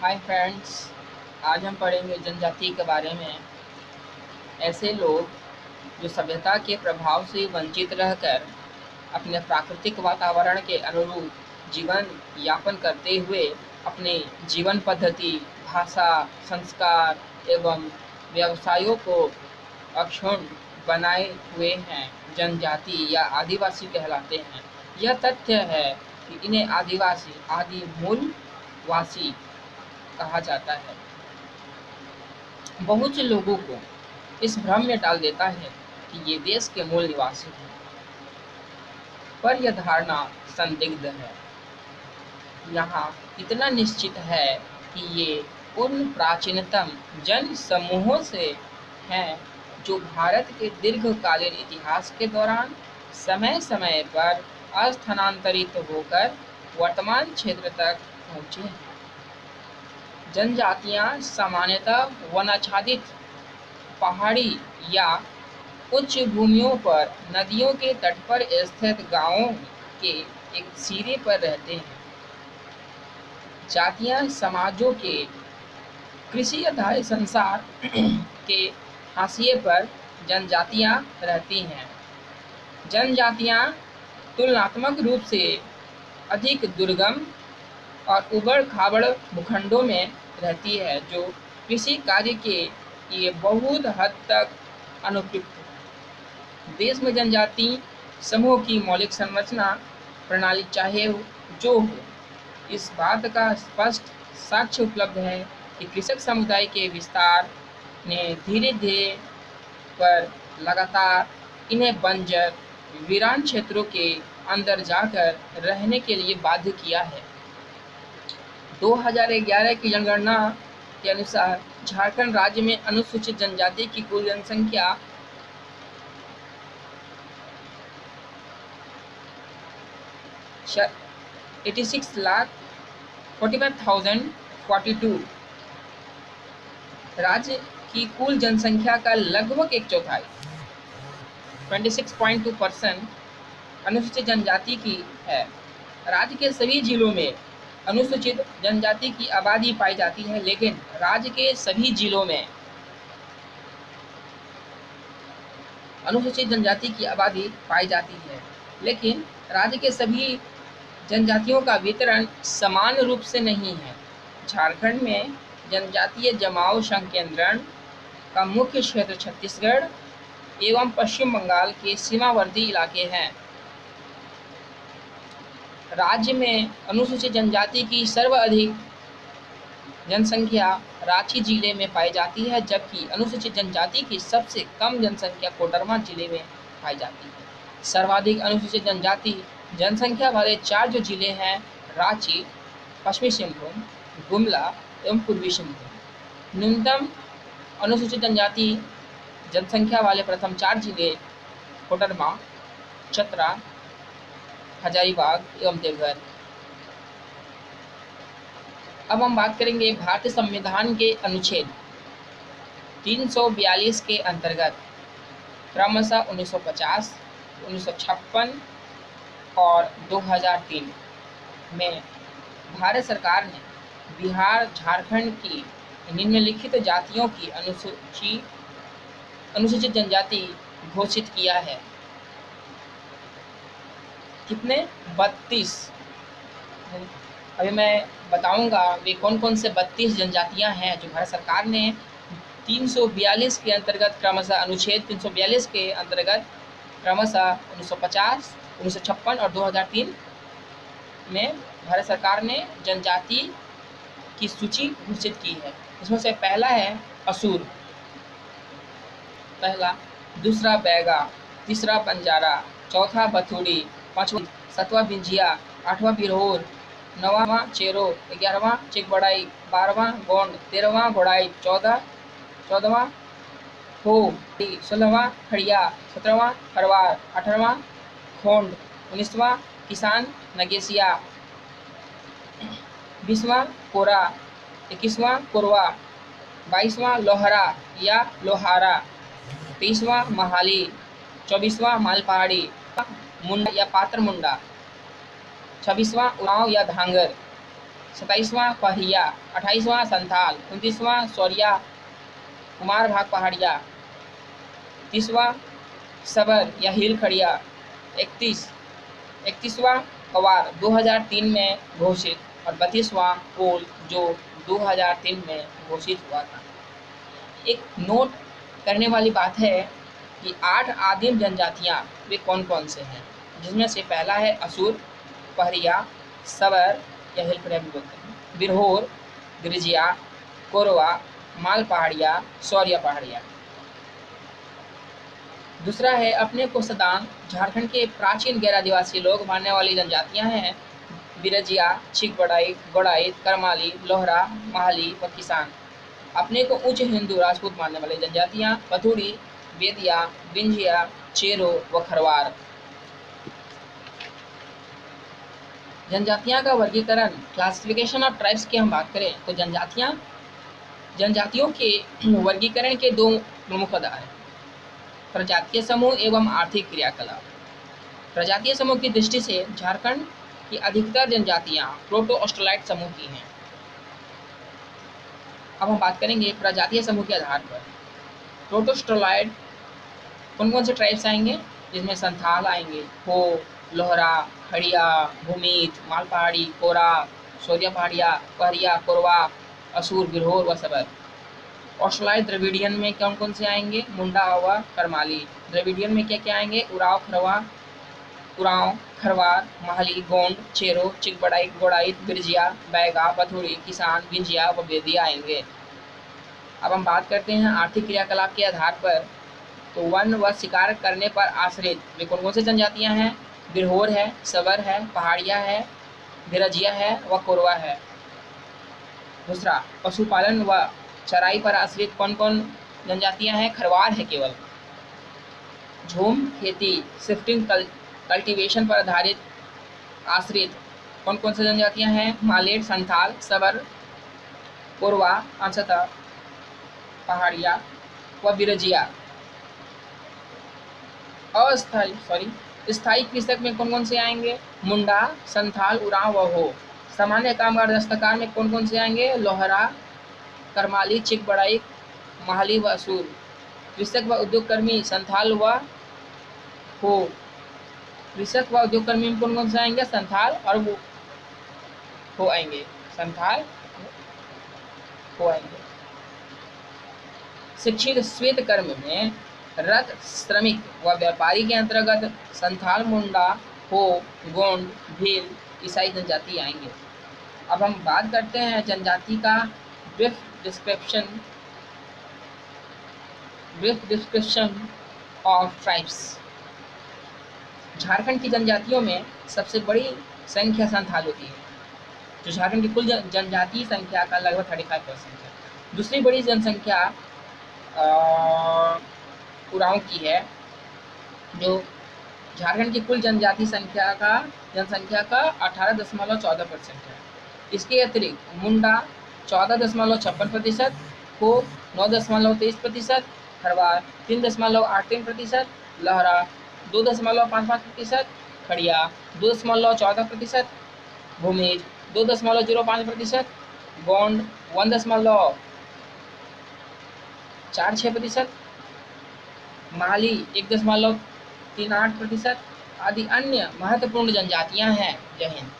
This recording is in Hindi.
Hi friends. आज हम पढ़ेंगे जनजाति के बारे में। ऐसे लोग जो सभ्यता के प्रभाव से वंचित रहकर अपने प्राकृतिक वातावरण के अनुरूप जीवन यापन करते हुए अपने जीवन पद्धति, भाषा, संस्कार एवं व्यवसायों को अक्षुण्ण बनाए हुए हैं, जनजाति या आदिवासी कहलाते हैं। यह तथ्य है कि इन्हें आदिवासी, आदि मूलवासी कहा जाता है। बहुत से लोगों को इस भ्रम में डाल देता है कि ये देश के मूल निवासी हैं, पर यह धारणा संदिग्ध है। यहाँ इतना निश्चित है कि ये उन प्राचीनतम जन समूहों से हैं जो भारत के दीर्घकालीन इतिहास के दौरान समय समय पर स्थानांतरित होकर वर्तमान क्षेत्र तक पहुँचे हैं। जनजातियाँ सामान्यतः वनाच्छादित पहाड़ी या उच्च भूमियों पर नदियों के तट पर स्थित गांवों के एक सिरे पर रहते हैं। जातियां समाजों के कृषि आधारित संसार के हाशिए पर जनजातियां रहती हैं। जनजातियां तुलनात्मक रूप से अधिक दुर्गम और उबड़-खाबड़ भूखंडों में रहती है, जो कृषि कार्य के लिए बहुत हद तक अनुपयुक्त है। देश में जनजाति समूह की मौलिक संरचना प्रणाली चाहे जो हो, इस बात का स्पष्ट साक्ष्य उपलब्ध है कि कृषक समुदाय के विस्तार ने धीरे-धीरे पर लगातार इन्हें बंजर, वीरान क्षेत्रों के अंदर जाकर रहने के लिए बाध्य किया है। 2011 की जनगणना के अनुसार झारखंड राज्य में अनुसूचित जनजाति की कुल जनसंख्या 86,45,042। राज्य की कुल जनसंख्या का लगभग एक चौथाई 26.2% अनुसूचित जनजाति की है। राज्य के सभी जिलों में अनुसूचित जनजाति की आबादी पाई जाती है, लेकिन राज्य के सभी जिलों में अनुसूचित जनजाति की आबादी पाई जाती है, लेकिन राज्य के सभी जनजातियों का वितरण समान रूप से नहीं है। झारखंड में जनजातीय जमाव संकेंद्रण का मुख्य क्षेत्र छत्तीसगढ़ एवं पश्चिम बंगाल के सीमावर्ती इलाके हैं। राज्य में अनुसूचित जनजाति की सर्वाधिक जनसंख्या रांची जिले में पाई जाती है, जबकि अनुसूचित जनजाति की सबसे कम जनसंख्या कोडरमा जिले में पाई जाती है। सर्वाधिक अनुसूचित जनजाति जनसंख्या वाले 4 जो जिले हैं, रांची, पश्चिमी सिंहभूम, गुमला एवं पूर्वी सिंहभूम। न्यूनतम अनुसूचित जनजाति जनसंख्या वाले प्रथम 4 जिले कोडरमा, चतरा, हजारीबाग एवं देवघर। अब हम बात करेंगे भारतीय संविधान के अनुच्छेद 342 के अंतर्गत क्रमशः 1950, 1956 और 2003 में भारत सरकार ने बिहार, झारखंड की निम्नलिखित जातियों की अनुसूचित जनजाति घोषित किया है। कितने? 32। अभी मैं बताऊंगा वे कौन कौन से 32 जनजातियां हैं जो भारत सरकार ने 342 के अंतर्गत क्रमशः अनुच्छेद 342 के अंतर्गत क्रमशः 1950, 1956 और 2003 में भारत सरकार ने जनजाति की सूची घोषित की है। इसमें से पहला है असुर, पहला, दूसरा बैगा, तीसरा बंजारा, चौथा बथुड़ी, पांचवा सतवा बिंजिया, आठवां बिरहोर, नौवां चेरो, 11वां चिकबड़ाई, 12वां गोंड, 13वां घोड़ाई, 14वां हो, 16वां खड़िया, 17वां खरवार, 18वां खोंड, 19वां किसान नगेसिया, 20वां कोरा, 21वां कोरवा, 22वां लोहरा या लोहारा, 23वां महाली, 24वां मालपहाड़ी, मुंडा या पात्र मुंडा, 26वां उरांव या धांगर, 27वां पहरिया, 28वां संथाल, 29वां सौरिया कुमार भाग पहाड़िया, 30वां सबर या हिल खड़िया, 31वां कवार 2003 में घोषित, और 32वां कोल जो 2003 में घोषित हुआ था। एक नोट करने वाली बात है कि 8 आदिम जनजातियां वे कौन कौन से हैं, जिसमें से पहला है असुर, पहरिया, सबर या हिल खड़िया भी बोलते हैं, बिरहोर, गिरिजिया, कोरवा, माल पहाड़िया, सौरिया पहाड़िया। दूसरा है अपने को सदान झारखंड के प्राचीन गैर आदिवासी लोग मानने वाली जनजातियां हैं बिरजिया, छिकबड़ाई, गोड़ाई, करमाली, लोहरा, महाली व किसान। अपने को उच्च हिंदू राजपूत मानने वाली जनजातियां पथुड़ी, बेदिया, बिंजिया, चेरो व खरवार। जनजातियां का वर्गीकरण, क्लासिफिकेशन ऑफ ट्राइब्स की हम बात करें तो जनजातियों के वर्गीकरण के 2 प्रमुख आधार हैं, प्रजातीय समूह एवं आर्थिक क्रियाकलाप। प्रजातीय समूह की दृष्टि से झारखंड की अधिकतर जनजातियां प्रोटो ऑस्ट्रेलाइट समूह की हैं। अब हम बात करेंगे प्रजातीय समूह के आधार पर। प्रोटो ऑस्ट्रेलाइट कौन कौन से ट्राइब्स आएंगे, जिसमें संथाल आएंगे, हो, लोहरा, खड़िया, भूमिज, माल पहाड़ी, कोरा, सौरिया पहाड़िया, पहरिया, कोरवा, असुर, बिरहोर व सबर। ऑस्ट्रेलाइट द्रविडियन में कौन कौन से आएंगे, मुंडा व करमाली। द्रविडियन में क्या क्या आएंगे, उराव, खरवार, महाली, गोंड, चेरो, चिकबड़ाई, गोड़ाई, बिरजिया, बैगा, पथुड़ी, किसान, बिंजिया व बेदिया आएंगे। अब हम बात करते हैं आर्थिक क्रियाकलाप के आधार पर। तो वन व शिकार करने पर आश्रित वे कौन कौन से जनजातियां हैं, बिरहोर है, सबर है, पहाड़िया है, बिरजिया है व कोरवा है। दूसरा, पशुपालन व चराई पर आश्रित कौन कौन जनजातियां हैं, खरवार है केवल। झूम खेती, शिफ्टिंग कल्टीवेशन पर आश्रित कौन कौन से जनजातियां हैं, मालेट, संथाल, सबर, कोरवा, अंशतः पहाड़िया व बिरजिया। स्थायी कृषक में कौन कौन से आएंगे, मुंडा, संथाल, उरांव व हो। सामान्य कामगार दस्तकार में कौन कौन से आएंगे, लोहरा, करमाली, चिकबड़ाई, महाली व असुर। कृषक व उद्योगकर्मी संथाल व हो। कृषक व उद्योगकर्मी में कौन कौन से आएंगे, संथाल और वो हो आएंगे, संथाल हो आएंगे। शिक्षित श्वेत कर्म में रथ, श्रमिक व व्यापारी के अंतर्गत संथाल, मुंडा, हो, गोंड, भील, ईसाई जनजाति आएंगे। अब हम बात करते हैं जनजाति का brief description of tribes. Jharkhand की जनजातियों में सबसे बड़ी संख्या संथालों की है, जो झारखंड की कुल जनजातीय संख्या का लगभग 35% है। दूसरी बड़ी जनसंख्या उरांव की है, जो झारखंड की कुल जनजाति संख्या का 18.14% है। इसके अतिरिक्त मुंडा 14.56%, हो 9.23%, खरवार 3.83%, लहरा 2.55%, खड़िया 2.14%, भूमिज 2.05%, गोंड 1.46%, महाली 1.38% आदि अन्य महत्वपूर्ण जनजातियां हैं। जय हिंद।